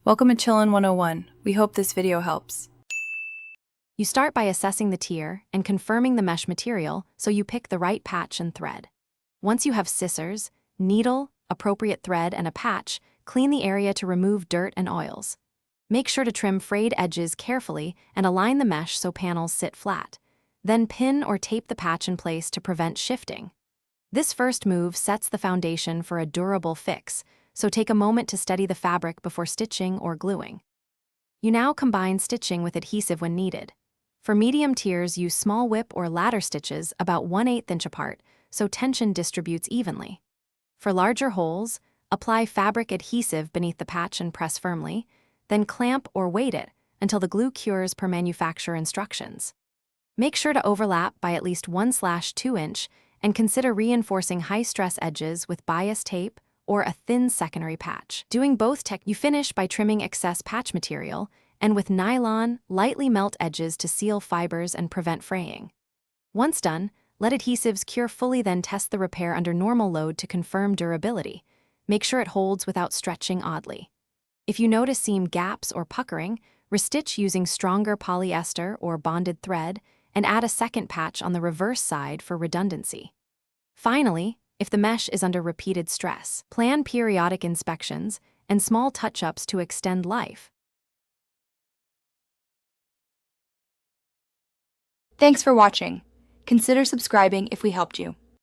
Welcome to Chillin' 101. We hope this video helps. You start by assessing the tier and confirming the mesh material so you pick the right patch and thread. Once you have scissors, needle, appropriate thread, and a patch, clean the area to remove dirt and oils. Make sure to trim frayed edges carefully and align the mesh so panels sit flat. Then pin or tape the patch in place to prevent shifting. This first move sets the foundation for a durable fix, so take a moment to steady the fabric before stitching or gluing. You now combine stitching with adhesive when needed. For medium tiers, use small whip or ladder stitches about 1/8 inch apart so tension distributes evenly. For larger holes, apply fabric adhesive beneath the patch and press firmly, then clamp or weight it until the glue cures per manufacturer instructions. Make sure to overlap by at least 1/2 inch and consider reinforcing high-stress edges with bias tape or a thin secondary patch. Doing both you finish by trimming excess patch material and with nylon, lightly melt edges to seal fibers and prevent fraying. Once done, let adhesives cure fully, then test the repair under normal load to confirm durability. Make sure it holds without stretching oddly. If you notice seam gaps or puckering, restitch using stronger polyester or bonded thread and add a second patch on the reverse side for redundancy. Finally, if the mesh is under repeated stress, plan periodic inspections and small touch-ups to extend life. Thanks for watching. Consider subscribing if we helped you.